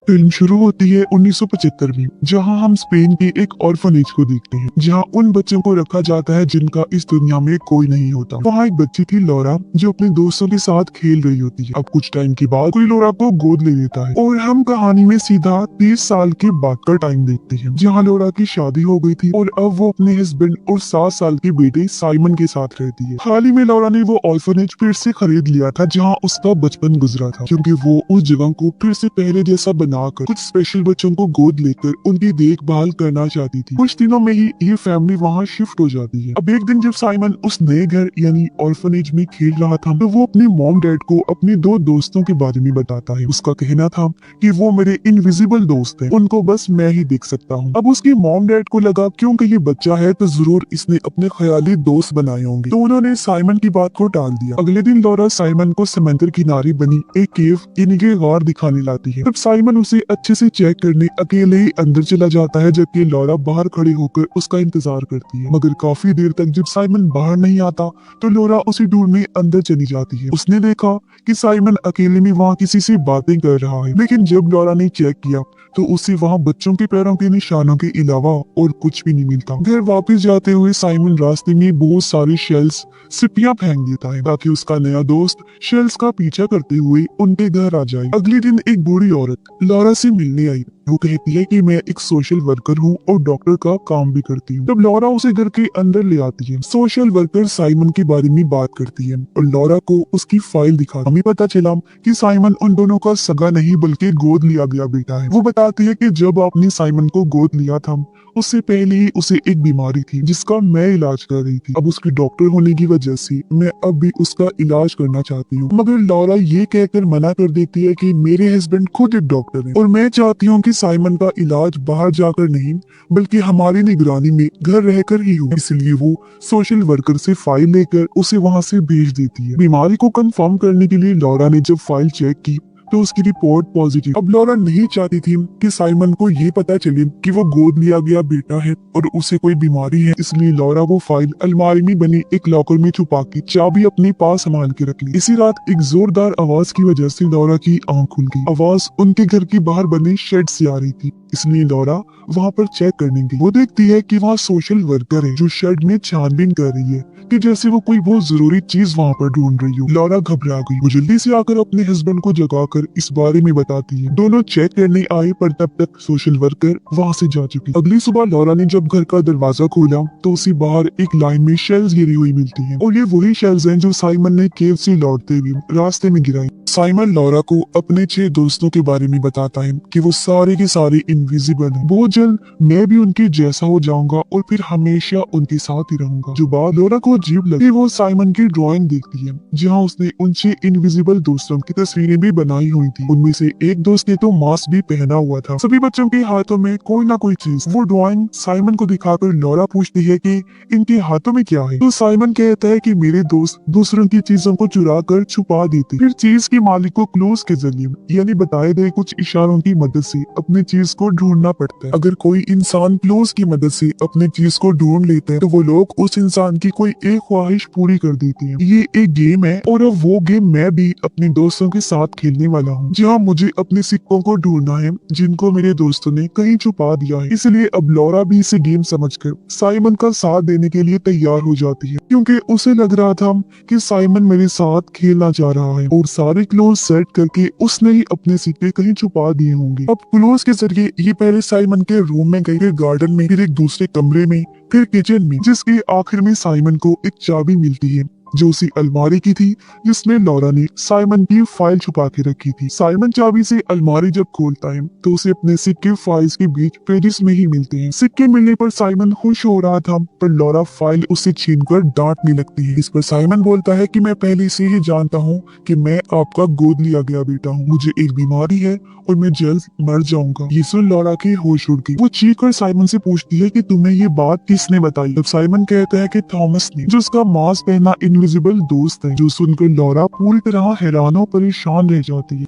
Film शुरू होती है 1975 में, जहां हम स्पेन के एक ऑर्फनेज को देखते हैं, जहां उन बच्चों को रखा जाता है जिनका इस दुनिया में कोई नहीं होता। वहां एक बच्ची थी लौरा, जो अपने दोस्तों के साथ खेल रही होती है। अब कुछ टाइम के बाद कोई लौरा को गोद ले लेता है और हम कहानी में सीधा 30 साल के बाद का टाइम देखते हैं, जहाँ लौरा की शादी हो गई थी और अब वो अपने हस्बैंड और 7 साल के बेटे साइमन के साथ रहती है। हाल ही में लौरा ने वो ऑर्फनेज फिर से खरीद लिया था, जहाँ उसका बचपन गुजरा था, क्योंकि वो उस जगह को फिर से पहले जैसा बनाकर कुछ स्पेशल बच्चों को गोद लेकर उनकी देखभाल करना चाहती थी। कुछ दिनों में ही ये फैमिली वहाँ शिफ्ट हो जाती है। अब एक दिन जब साइमन उस नए घर यानी ऑर्फनेज में खेल रहा था, तो वो अपने मॉम डैड को अपने 2 दोस्तों के बारे में बताता है। उसका कहना था कि वो मेरे इनविजिबल दोस्त हैं, उनको बस मैं ही देख सकता हूँ। अब उसके मॉम डैड को लगा क्योंकि ये बच्चा है तो जरूर इसने अपने ख्याली दोस्त बनाए होंगे, तो उन्होंने साइमन की बात को टाल दिया। अगले दिन लौरा साइमन को समंदर किनारे बनी एक केव यानी कि गार दिखाने लाती है। तब साइमन उसे अच्छे से चेक करने अकेले ही अंदर चला जाता है, जबकि लौरा बाहर खड़ी होकर उसका इंतजार करती है। मगर काफी देर तक जब साइमन बाहर नहीं आता, तो लौरा उसे ढूंढने अंदर चली जाती है। उसने देखा कि साइमन अकेले में वहाँ किसी से बातें कर रहा है, लेकिन जब लौरा ने चेक किया तो उसे वहाँ बच्चों के पैरों के निशानों के अलावा और कुछ भी नहीं मिलता। घर वापस जाते हुए साइमन रास्ते में बहुत सारी शेल्स सिपियां फेंक देता है, ताकि उसका नया दोस्त शेल्स का पीछा करते हुए उनके घर आ जाए। अगले दिन एक बूढ़ी औरत लौरा से मिलने आई। वो कहती है कि मैं एक सोशल वर्कर हूँ और डॉक्टर का काम भी करती हूँ। तब लौरा उसे घर के अंदर ले आती है। सोशल वर्कर साइमन के बारे में बात करती है और लौरा को उसकी फाइल दिखा। हमें पता चला कि साइमन उन दोनों का सगा नहीं बल्कि गोद लिया गया बेटा है। वो बताती है कि जब आपने साइमन को गोद लिया था, उससे पहले ही उसे एक बीमारी थी जिसका मैं इलाज कर रही थी। अब उसके डॉक्टर होने की वजह से मैं अब भी उसका इलाज करना चाहती हूँ। मगर लौरा ये कहकर मना कर देती है कि मेरे हस्बैंड खुद एक डॉक्टर हैं और मैं चाहती हूँ कि साइमन का इलाज बाहर जाकर नहीं बल्कि हमारी निगरानी में घर रहकर ही हो। इसलिए वो सोशल वर्कर से फाइल लेकर उसे वहाँ से भेज देती है। बीमारी को कंफर्म करने के लिए लौरा ने जब फाइल चेक की तो उसकी रिपोर्ट पॉजिटिव। अब लौरा नहीं चाहती थी कि साइमन को ये पता चले कि वो गोद लिया गया बेटा है और उसे कोई बीमारी है, इसलिए लौरा वो फाइल अलमारी में बनी एक लॉकर में छुपा के चाबी अपने पास संभाल के रख ली। इसी रात एक जोरदार आवाज की वजह से लौरा की आंख खुल गई। आवाज उनके घर के बाहर बने शेड से आ रही थी, इसलिए लौरा वहाँ पर चेक करने गई। वो देखती है कि वहाँ सोशल वर्कर है जो शेड में छानबीन कर रही है कि जैसे वो कोई बहुत जरूरी चीज वहाँ पर ढूंढ रही हो। लौरा घबरा गई। वो जल्दी से आकर अपने हस्बैंड को जगाकर इस बारे में बताती है। दोनों चेक करने आए पर तब तक सोशल वर्कर वहाँ से जा चुकी। अगली सुबह लौरा ने जब घर का दरवाजा खोला तो उसे बाहर एक लाइन में शेल्स गिरी हुई मिलती हैं और ये वही शेल्स हैं जो साइमन ने केव से लौटते हुए रास्ते में गिराई। साइमन लौरा को अपने 6 दोस्तों के बारे में बताता है कि वो सारे के सारे इनविजिबल हैं। बहुत जल्द मैं भी उनके जैसा हो जाऊंगा और फिर हमेशा उनके साथ ही रहूंगा। जो बात लौरा को अजीब लगी, वो साइमन की ड्राइंग देखती है जहाँ उसने उन 6 इनविजिबल दोस्तों की तस्वीरें भी बनाई हुई थी। उनमें से एक दोस्त ने तो मास्क भी पहना हुआ था। सभी बच्चों के हाथों में कोई ना कोई चीज। वो ड्राइंग साइमन को दिखाकर लौरा पूछती है कि इनके हाथों में क्या है, तो साइमन कहता है कि मेरे दोस्त दूसरों की चीजों को चुरा कर छुपा देते, फिर चीज के मालिक को क्लूज के जरिए यानी बताए गए कुछ इशारों की मदद से अपनी चीज को ढूंढना पड़ता है। अगर कोई इंसान क्लूज की मदद से अपनी चीज को ढूंढ लेते हैं तो वो लोग उस इंसान की कोई एक ख्वाहिश पूरी कर देते हैं। ये एक गेम है और अब वो गेम मैं भी अपने दोस्तों के साथ खेलने वाला हूँ, जहाँ मुझे अपने सिक्कों को ढूंढना है जिनको मेरे दोस्तों ने कहीं छुपा दिया है। इसलिए अब लौरा भी इसे गेम समझकर साइमन का साथ देने के लिए तैयार हो जाती है, क्योंकि उसे लग रहा था कि साइमन मेरे साथ खेलना चाह रहा है और सारे क्लोज सेट करके उसने ही अपने सिक्के कहीं छुपा दिए होंगे। अब क्लोज के जरिए ये पहले साइमन के रूम में गई, फिर गार्डन में, फिर एक दूसरे कमरे में, फिर किचन में, जिसके आखिर में साइमन को एक चाबी मिलती है जो उसी अलमारी की थी जिसमें लौरा ने साइमन की फाइल छुपा के रखी थी। साइमन चाबी से अलमारी जब खोलता है तो उसे अपने सिक्के फाइल्स के बीच पेजेस में ही मिलते हैं। सिक्के मिलने पर साइमन खुश हो रहा था, पर लौरा फाइल उससे छीनकर डांटने लगती है। इस पर साइमन बोलता है कि मैं पहले से ही जानता हूँ कि मैं आपका गोद लिया गया बेटा हूँ, मुझे एक बीमारी है और मैं जल्द मर जाऊंगा। ये सुन लौरा की होश उड़ गई। वो चीख कर साइमन से पूछती है कि तुम्हें ये बात किसने बताई। तब साइमन कहता है कि थॉमस ने, जो उसका मास्क पहना इनविजिबल दोस्त है। जो सुनकर लौरा पूरी तरह हैरान और परेशान रह जाती है।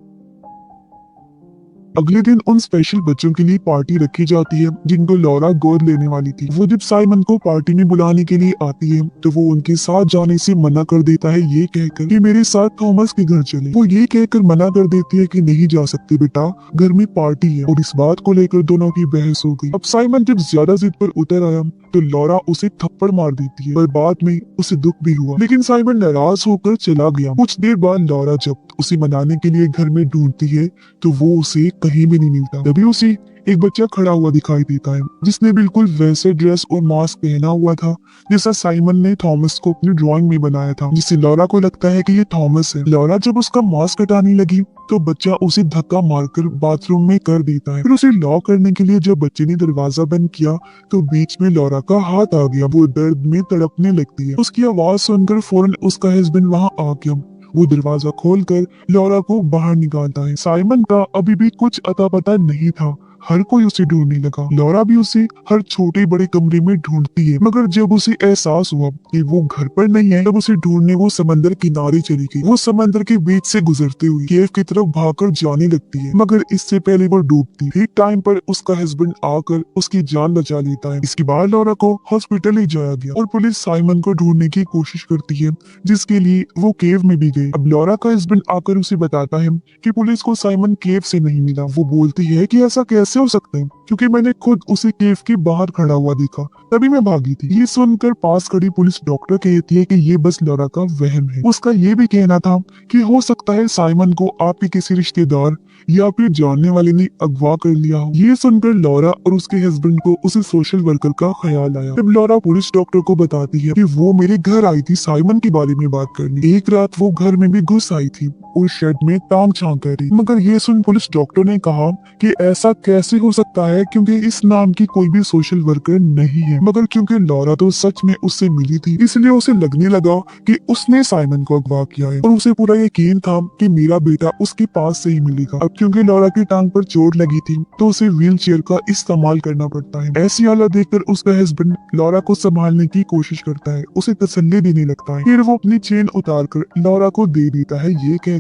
अगले दिन उन स्पेशल बच्चों के लिए पार्टी रखी जाती है जिनको लॉरा गोद लेने वाली थी। वो जब साइमन को पार्टी में बुलाने के लिए आती है तो वो उनके साथ जाने से मना कर देता है, ये कहकर कि मेरे साथ थॉमस के घर चले। वो ये कहकर मना कर देती है कि नहीं जा सकती बेटा, घर में पार्टी है। और इस बात को लेकर दोनों की बहस हो गई। अब साइमन जब ज्यादा जिद पर उतर आया तो लॉरा उसे थप्पड़ मार देती है, पर बाद में उसे दुख भी हुआ, लेकिन साइमन नाराज होकर चला गया। कुछ देर बाद लॉरा जब उसे मनाने के लिए घर में ढूंढती है तो वो उसे कहीं भी नहीं मिलता। तभी उसे एक बच्चा खड़ा हुआ दिखाई देता है जिसने बिल्कुल वैसे ड्रेस और मास्क पहना हुआ था जैसा साइमन ने थॉमस को अपनी ड्राइंग में बनाया था, जिससे लॉरा को लगता है कि ये थॉमस है। लॉरा जब उसका मास्क हटाने लगी तो बच्चा उसे धक्का मारकर बाथरूम में कर देता है। फिर उसे लॉक करने के लिए जब बच्चे ने दरवाजा बंद किया तो बीच में लॉरा का हाथ आ गया। वो दर्द में तड़पने लगती है। उसकी आवाज सुनकर फौरन उसका हस्बैंड वहाँ आ गया। वो दरवाजा खोलकर लॉरा को बाहर निकालता है। साइमन का अभी भी कुछ अता पता नहीं था। हर कोई उसे ढूंढने लगा। लॉरा भी उसे हर छोटे बड़े कमरे में ढूंढती है, मगर जब उसे एहसास हुआ कि वो घर पर नहीं है तब उसे ढूंढने वो समंदर किनारे चली गई। वो समंदर के बीच से गुजरते हुए केव की तरफ भागकर जाने लगती है, मगर इससे पहले वो डूबती। ठीक टाइम पर उसका हस्बैंड आकर उसकी जान बचा लेता है। इसके बाद लॉरा को हॉस्पिटल ले जाया गया और पुलिस साइमन को ढूंढने की कोशिश करती है, जिसके लिए वो केव में भी गए। अब लॉरा का हस्बैंड आकर उसे बताता है कि पुलिस को साइमन केव से नहीं मिला। वो बोलती है कि ऐसा कैसे हो सकता है, क्योंकि मैंने खुद उसे केव के बाहर खड़ा हुआ देखा, तभी मैं भागी थी। ये सुनकर पास खड़ी पुलिस डॉक्टर कहती है कि ये बस लॉरा का वहम है। उसका ये भी कहना था कि हो सकता है साइमन को आपके किसी रिश्तेदार या फिर जानने वाले ने अगवा कर लिया हो। ये सुनकर लॉरा और उसके हस्बैंड को उसे सोशल वर्कर का ख्याल आया। तब लॉरा पुलिस डॉक्टर को बताती है कि वो मेरे घर आई थी साइमन के बारे में बात करने। एक रात वो घर में भी घुस आई थी और शेड में टांग छांग कर रही। मगर ये सुन पुलिस डॉक्टर ने कहा कि ऐसा कैसे हो सकता है, क्योंकि इस नाम की कोई भी सोशल वर्कर नहीं है। मगर क्योंकि लॉरा तो सच में उससे मिली थी, इसलिए उसे लगने लगा कि उसने साइमन को अगवा किया है और उसे पूरा यकीन था कि मेरा बेटा उसके पास से ही मिलेगा। अब क्योंकि लॉरा की टांग पर चोट लगी थी तो उसे व्हील चेयर का इस्तेमाल करना पड़ता है। ऐसी हालत देखकर उसका हस्बैंड लॉरा को संभालने की कोशिश करता है, उसे तसल्ली देने लगता है। फिर वो अपनी चेन उतार कर लॉरा को दे देता है, ये कहकर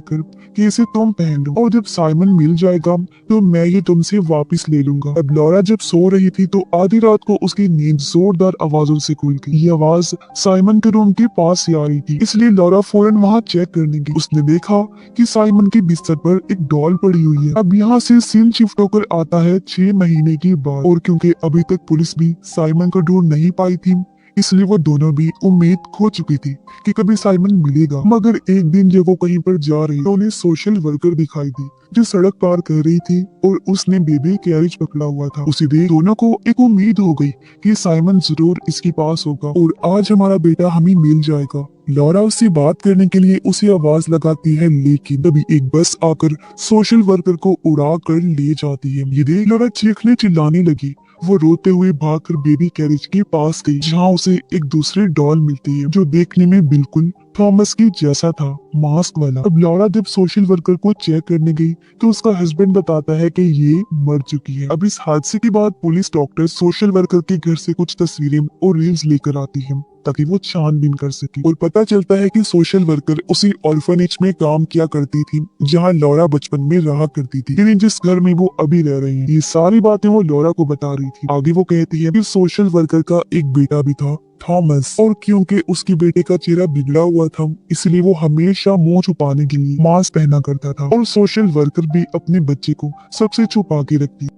कि इसे तुम पहन लो और जब साइमन मिल जाएगा तो मैं ये तुमसे वापस ले लूंगा। अब लॉरा जब सो रही थी तो आधी रात को उसकी नींद जोरदार आवाजों से खुल गई। ये आवाज साइमन के रूम के पास से आ रही थी, इसलिए लॉरा फौरन वहाँ चेक करने गई। उसने देखा कि साइमन के बिस्तर पर एक डॉल पड़ी हुई है। अब यहाँ से सीन शिफ्ट होकर आता है 6 महीने के बाद, और क्योंकि अभी तक पुलिस भी साइमन को ढूंढ नहीं पाई थी इसलिए वो दोनों भी उम्मीद खो चुकी थी कि कभी साइमन मिलेगा। मगर एक दिन जब वो कहीं पर जा रही तो उन्हें सोशल वर्कर दिखाई दी जो सड़क पार कर रही थी और उसने बेबी कैरेज पकड़ा हुआ था। उसे देख दोनों को एक उम्मीद हो गई कि साइमन जरूर इसके पास होगा और आज हमारा बेटा हमें मिल जाएगा। लॉरा उससे बात करने के लिए उसे आवाज लगाती है, लेकिन तभी एक बस आकर सोशल वर्कर को उड़ा कर ले जाती है। ये देख लॉरा चीखने चिल्लाने लगी। वो रोते हुए भागकर बेबी कैरेज के पास गई, जहाँ उसे एक दूसरी डॉल मिलती है जो देखने में बिल्कुल थॉमस की जैसा था, मास्क वाला। अब लॉरा जब सोशल वर्कर को चेक करने गई तो उसका हस्बैंड बताता है कि ये मर चुकी है। अब इस हादसे के बाद पुलिस डॉक्टर सोशल वर्कर के घर से कुछ तस्वीरें और रील्स लेकर आती है ताकि वो छानबीन कर सके, और पता चलता है कि सोशल वर्कर उसी ऑर्फनेज में काम किया करती थी जहां लॉरा बचपन में रहा करती थी, यानी जिस घर में वो अभी रह रही है। ये सारी बातें वो लॉरा को बता रही थी। आगे वो कहती है कि सोशल वर्कर का एक बेटा भी था, थॉमस, और क्योंकि उसके बेटे का चेहरा बिगड़ा हुआ था इसलिए वो हमेशा मुंह छुपाने के लिए मास्क पहना करता था, और सोशल वर्कर भी अपने बच्चे को सबसे छुपा के रखती।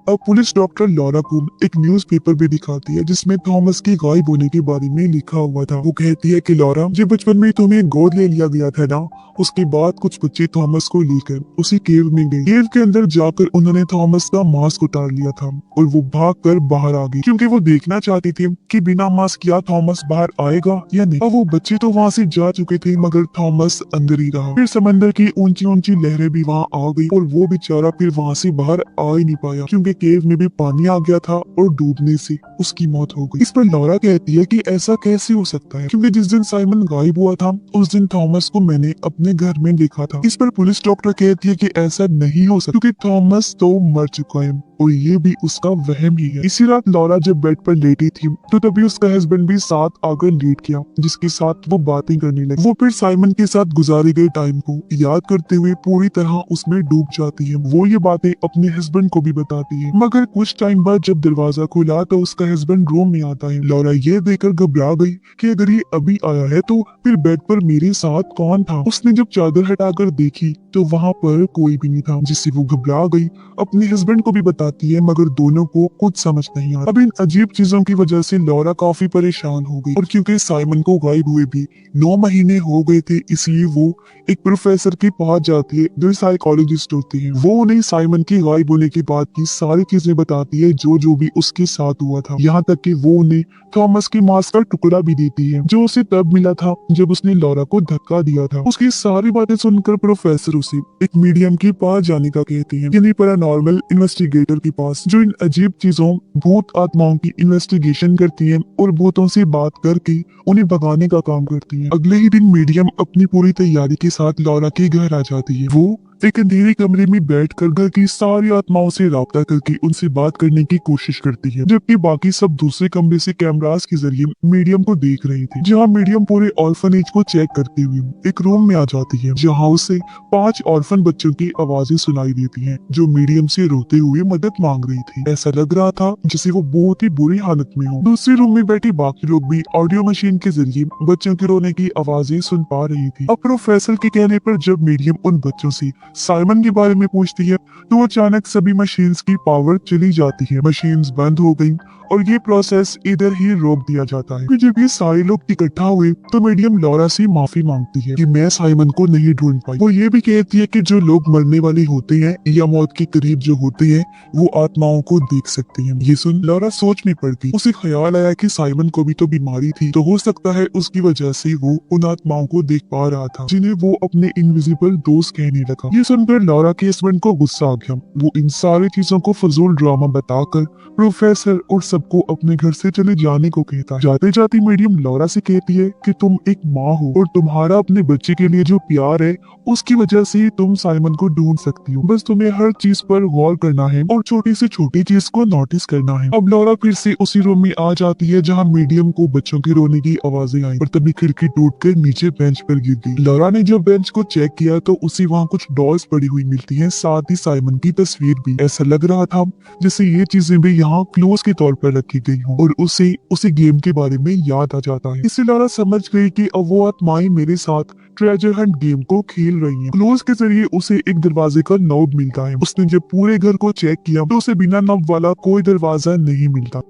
अब पुलिस डॉक्टर लॉरा को एक न्यूज़पेपर भी दिखाती है जिसमें थॉमस की गायब होने के बारे में लिखा हुआ था। वो कहती है कि लॉरा, जब बचपन में तुम्हें गोद ले लिया गया था ना, उसके बाद कुछ बच्चे थॉमस को लेकर उसी केव में गए। केव के अंदर जाकर उन्होंने थॉमस का मास्क उतार लिया था और वो भागकर बाहर आ गई, क्योंकि वो देखना चाहती थी कि बिना मास्क किया थॉमस बाहर आएगा या नहीं। अब वो बच्चे तो वहाँ से जा चुके थे मगर थॉमस अंदर ही रहा। फिर समंदर की ऊंची ऊंची लहरें भी वहाँ आ गई और वो बेचारा फिर वहाँ से बाहर आ ही नहीं पाया, क्योंकि केव में भी पानी आ गया था और डूबने से उसकी मौत हो गई। इस पर लॉरा कहती है कि ऐसा कैसे हो सकता है, क्योंकि जिस दिन साइमन गायब हुआ था उस दिन थॉमस को मैंने अपने घर में देखा था। इस पर पुलिस डॉक्टर कहती है कि ऐसा नहीं हो सकता क्योंकि थॉमस तो मर चुका है और ये भी उसका वहम ही है। इसी रात लॉरा जब बेड पर लेटी थी तो तभी उसका हस्बैंड भी साथ आकर लेट गया, जिसके साथ वो बातें करने लगी। वो फिर साइमन के साथ गुजारे गए टाइम को याद करते हुए पूरी तरह उसमें डूब जाती है। वो ये बातें अपने हस्बैंड को भी बताती है, मगर कुछ टाइम बाद जब दरवाजा खुला तो उसका हस्बैंड रूम में आता है। लॉरा ये देखकर घबरा गई कि अगर ये अभी आया है तो फिर बेड पर मेरे साथ कौन था। उसने जब चादर हटाकर देखी तो वहाँ पर कोई भी नहीं था, जिससे वो घबरा गई। अपने हस्बैंड को भी बताती है, मगर दोनों को कुछ समझ नहीं आता। अब इन अजीब चीजों की वजह से लॉरा काफी परेशान हो गई, और क्योंकि साइमन को गायब हुए भी 9 महीने हो गए थे, इसलिए वो एक प्रोफेसर के पास जाती है जो साइकोलॉजिस्ट होते हैं। वो उन्हें साइमन के गायब होने के बाद की सारी चीजें बताती है जो जो भी उसके साथ हुआ था। यहाँ तक कि वो उन्हें थॉमस के मांस का टुकड़ा भी देती है जो उसे तब मिला था जब उसने लॉरा को धक्का दिया था। उसकी सारी बातें सुनकर प्रोफेसर उसे एक मीडियम के पास जाने का कहते हैं, यानी पैरानॉर्मल इन्वेस्टिगेटर के पास, जो इन अजीब चीजों भूत आत्माओं की इन्वेस्टिगेशन करती है और भूतों से बात करके उन्हें भगाने का काम करती है। अगले ही दिन मीडियम अपनी पूरी तैयारी के साथ लॉरा के घर आ जाती है। वो एक अंधेरे कमरे में बैठकर घर की सारी आत्माओं से राब्ता करके उनसे बात करने की कोशिश करती है, जबकि बाकी सब दूसरे कमरे से कैमरास के जरिए मीडियम को देख रहे थे। जहां मीडियम पूरे ऑर्फनेज को चेक करते हुए एक रूम में आ जाती है, जहां उसे 5 ऑर्फन बच्चों की आवाजें सुनाई देती हैं जो मीडियम से रोते हुए मदद मांग रही थी। ऐसा लग रहा था जैसे वो बहुत ही बुरी हालत में हो। दूसरे रूम में बैठे बाकी लोग भी ऑडियो मशीन के जरिए बच्चों के रोने की आवाजें सुन पा रही थी। अब प्रोफेसर के कहने पर जब मीडियम उन बच्चों से साइमन के बारे में पूछती है तो अचानक सभी मशीन्स की पावर चली जाती है, मशीन्स बंद हो गई और ये प्रोसेस इधर ही रोक दिया जाता है। फिर जब ये सारे लोग इकट्ठा हुए तो मीडियम लॉरा से माफी मांगती है कि मैं साइमन को नहीं ढूंढ पाई। वो ये भी कहती है कि जो लोग मरने वाले होते हैं या मौत के करीब जो होते हैं वो आत्माओं को देख सकते हैं। ये सुन लॉरा सोच में पड़ गई। उसे ख्याल आया कि साइमन को भी तो बीमारी थी, तो हो सकता है उसकी वजह से वो उन आत्माओं को देख पा रहा था जिन्हें वो अपने इनविजिबल दोस्त कहने लगा। ये सुनकर लॉरा के हस्बैंड को गुस्सा आ गया। वो इन सारी चीजों को फजूल ड्रामा बताकर प्रोफेसर और सबको अपने घर से चले जाने को कहता है। जाते जाते मीडियम लॉरा से कहती है कि तुम एक माँ हो और तुम्हारा अपने बच्चे के लिए जो प्यार है उसकी वजह से तुम साइमन को ढूंढ सकती हो। बस तुम्हें हर चीज पर गौर करना है और छोटी से छोटी चीज को नोटिस करना है। अब लॉरा फिर से उसी रूम में आ जाती है जहाँ मीडियम को बच्चों के रोने की आवाजें आई, और तभी खिड़की टूटकर नीचे बेंच पर गिर गई। लॉरा ने जब बेंच को चेक किया तो उसे वहाँ कुछ डॉल्स पड़ी हुई मिलती है, साथ ही साइमन की तस्वीर भी। ऐसा लग रहा था जैसे ये चीजें भी यहाँ क्लोज के तौर पर रखी गई हो और उसे गेम के बारे में याद आ जाता है। इससे लॉरा समझ गई कि अब वो आत्माएं मेरे साथ ट्रेजर हंट गेम को खेल रही हैं। क्लोज के जरिए उसे एक दरवाजे का नॉब मिलता है। उसने जब पूरे घर को चेक किया तो उसे बिना नॉब वाला कोई दरवाजा नहीं मिलता।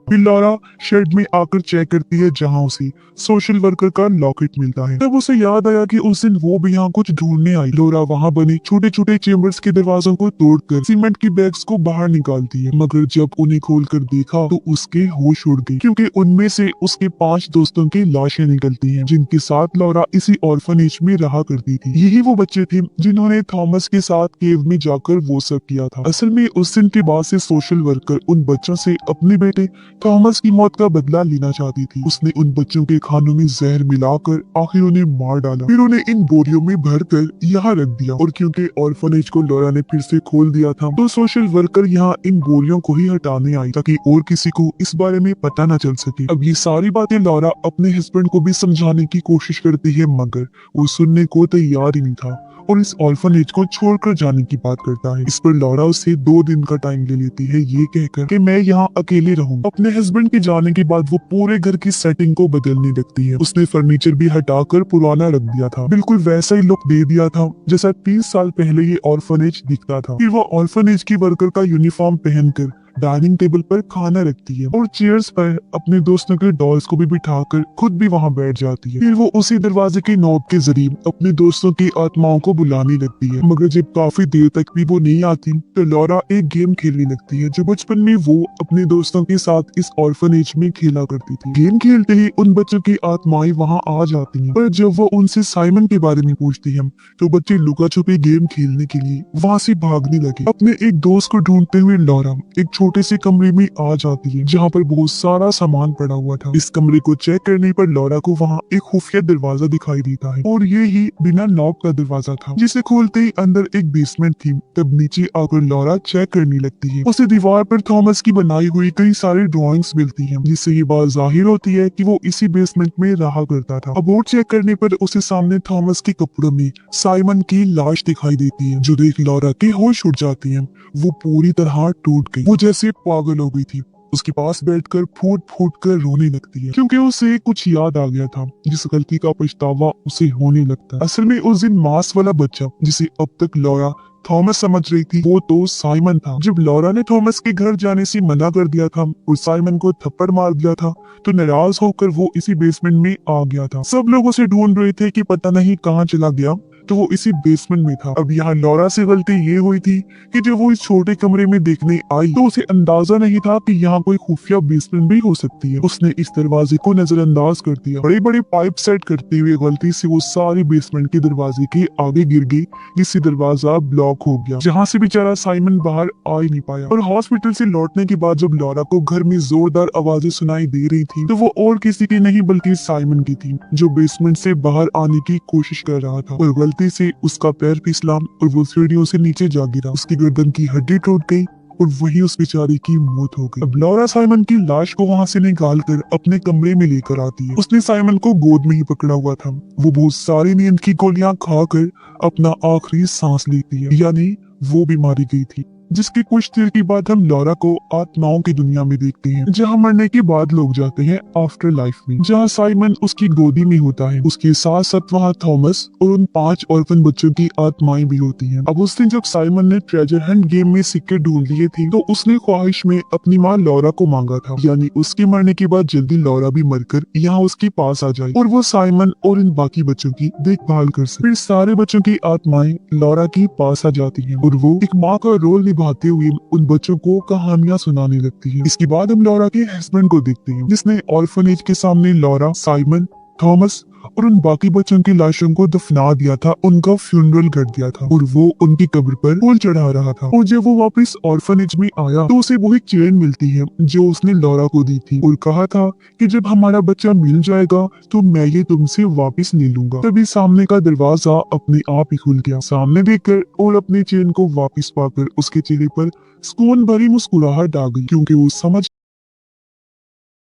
फिर लॉरा शेड में आकर चेक करती है जहां उसे सोशल वर्कर का लॉकेट मिलता है। तब उसे याद आया कि उस दिन वो भी यहाँ कुछ ढूंढने आई। लॉरा वहां बने छोटे छोटे चेम्बर्स के दरवाजों को तोड़कर सीमेंट की बैग्स को बाहर निकालती है, मगर जब उन्हें खोलकर देखा तो उसके होश उड़ गए, क्योंकि उनमें से उसके 5 दोस्तों की लाशें निकलती हैं जिनके साथ लॉरा इसी ऑर्फनेज में रहा करती थी। यही वो बच्चे थे जिन्होंने थॉमस के साथ केव में जाकर वो सब किया था। असल में उस दिन के बाद से सोशल वर्कर उन बच्चों से अपने बेटे थॉमस की मौत का बदला लेना चाहती थी। उसने उन बच्चों के खानों में जहर मिलाकर आखिर उन्हें मार डाला, फिर उन्हें इन बोरियों में भरकर यहाँ रख दिया। और क्योंकि ऑर्फनेज को लॉरा ने फिर से खोल दिया था तो सोशल वर्कर यहाँ इन बोरियों को ही हटाने आई ताकि और किसी को इस बारे में पता न चल सके। अब ये सारी बातें लॉरा अपने हस्बैंड को भी समझाने की कोशिश करती है, मगर वो सुनने को तैयार ही नहीं था और इस ऑर्फनेज को छोड़कर जाने की बात करता है। इस पर लॉरा उसे 2 दिन का टाइम ले लेती है, ये कहकर कि मैं यहाँ अकेले रहूंगा। अपने हस्बैंड के जाने के बाद वो पूरे घर की सेटिंग को बदलने लगती है। उसने फर्नीचर भी हटाकर पुराना रख दिया था, बिल्कुल वैसा ही लुक दे दिया था जैसा 30 साल पहले ये ऑर्फनेज दिखता था। फिर वो ऑर्फनेज की वर्कर का यूनिफॉर्म पहनकर डाइनिंग टेबल पर खाना रखती है और चेयर्स पर अपने दोस्तों के डॉल्स को भी बिठाकर खुद भी वहां बैठ जाती है। फिर वो उसी दरवाजे के नॉब के जरिए अपने दोस्तों की आत्माओं को बुलाने लगती है, मगर जब काफी देर तक भी वो नहीं आती तो लॉरा एक गेम खेलने लगती है जो बचपन में वो अपने दोस्तों के साथ इस ऑर्फनेज में खेला करती थी। गेम खेलते ही उन बच्चों की आत्माएं वहाँ आ जाती हैं, पर जब वो उनसे साइमन के बारे में पूछती है तो बच्चे लुका छुपी गेम खेलने के लिए वहाँ से भागने लगे। अपने एक दोस्त को ढूंढते हुए लॉरा एक छोटे से कमरे में आ जाती है जहाँ पर बहुत सारा सामान पड़ा हुआ था। इस कमरे को चेक करने पर लॉरा को वहाँ एक खुफिया दरवाजा दिखाई देता है और ये ही बिना नॉब का दरवाजा था, जिसे खोलते ही अंदर एक बेसमेंट थी। तब नीचे आकर लॉरा चेक करने लगती है। उसे दीवार पर थॉमस की बनाई हुई कई सारी ड्राइंग्स मिलती हैं, जिससे ये बात जाहिर होती है कि वो इसी बेसमेंट में रहा करता था। अब और चेक करने पर उसे सामने थॉमस के कपड़ों में साइमन की लाश दिखाई देती है, जो देख लॉरा के होश उड़ जाती है। वो पूरी तरह टूट गई, वो जैसे पागल हो गई थी। उसके पास बैठकर फूट फूट कर रोने लगती है, क्योंकि उसे कुछ याद आ गया था, जिस गलती का पछतावा उसे होने लगता है। असल में उस दिन मांस वाला बच्चा, जिसे अब तक लॉरा थॉमस समझ रही थी, वो तो साइमन था। जब लॉरा ने थॉमस के घर जाने से मना कर दिया था और साइमन को थप्पड़ मार दिया था, तो नाराज होकर वो इसी बेसमेंट में आ गया था। सब लोग उसे ढूंढ रहे थे कि पता नहीं कहाँ चला गया, तो वो इसी बेसमेंट में था। अब यहाँ लॉरा से गलती ये हुई थी कि जब वो इस छोटे कमरे में देखने आई तो उसे अंदाजा नहीं था कि यहाँ कोई खुफिया बेसमेंट भी हो सकती है। उसने इस दरवाजे को नजरअंदाज कर दिया। बड़े बड़े पाइप सेट करते हुए गलती से वो सारी बेसमेंट के दरवाजे के आगे गिर गई, जिससे दरवाजा ब्लॉक हो गया, जहाँ से बेचारा साइमन बाहर आ ही नहीं पाया। और हॉस्पिटल से लौटने के बाद जब लॉरा को घर में जोरदार आवाजें सुनाई दे रही थी, तो वो और किसी की नहीं बल्कि साइमन की थी, जो बेसमेंट से बाहर आने की कोशिश कर रहा था। और गलती से उसका पैर फिसला और वो सीढ़ियों से नीचे जा गिरा। उसकी गर्दन की हड्डी टूट गई और वही उस बेचारी की मौत हो गई। अब लॉरा साइमन की लाश को वहाँ से निकाल कर अपने कमरे में लेकर आती है। उसने साइमन को गोद में ही पकड़ा हुआ था। वो बहुत सारी नींद की गोलियां खाकर अपना आखिरी सांस लेती है, यानी वो भी मारी गई थी। जिसके कुछ देर के बाद हम लॉरा को आत्माओं की दुनिया में देखते हैं, जहाँ मरने के बाद लोग जाते हैं आफ्टर लाइफ में, जहाँ साइमन उसकी गोदी में होता है। उसके साथ साथ वहाँ थॉमस और उन 5 ऑर्फन बच्चों की आत्माएं भी होती हैं। अब उस दिन जब साइमन ने ट्रेजर हंट गेम में सिक्के ढूंढ लिए थे, तो उसने ख्वाहिश में अपनी माँ लॉरा को मांगा था, यानी उसके मरने के बाद जल्दी लॉरा भी मरकर यहाँ उसके पास आ जाए और वो साइमन और इन बाकी बच्चों की देखभाल कर सके। फिर सारे बच्चों की आत्माएं लॉरा के पास आ जाती हैं और वो एक माँ का रोल निभाते हुए उन बच्चों को कहानियां सुनाने लगती है। इसके बाद हम लॉरा के हस्बैंड को देखते हैं, जिसने ऑर्फनेज के सामने लॉरा, साइमन, थॉमस और उन बाकी बच्चों की लाशों को दफना दिया था, उनका फ्यूनरल कर दिया था और वो उनकी कब्र पर फूल चढ़ा रहा था। और जब वो वापस ऑर्फनेज में आया तो उसे वो एक चेन मिलती है जो उसने लॉरा को दी थी और कहा था कि जब हमारा बच्चा मिल जाएगा तो मैं ये तुमसे वापस ले लूंगा। तभी सामने का दरवाजा अपने आप ही खुल गया। सामने देखकर और अपनी चेन को वापस पाकर उसके चेहरे पर सुकून भरी मुस्कुराहट आ गई, क्योंकि वो समझ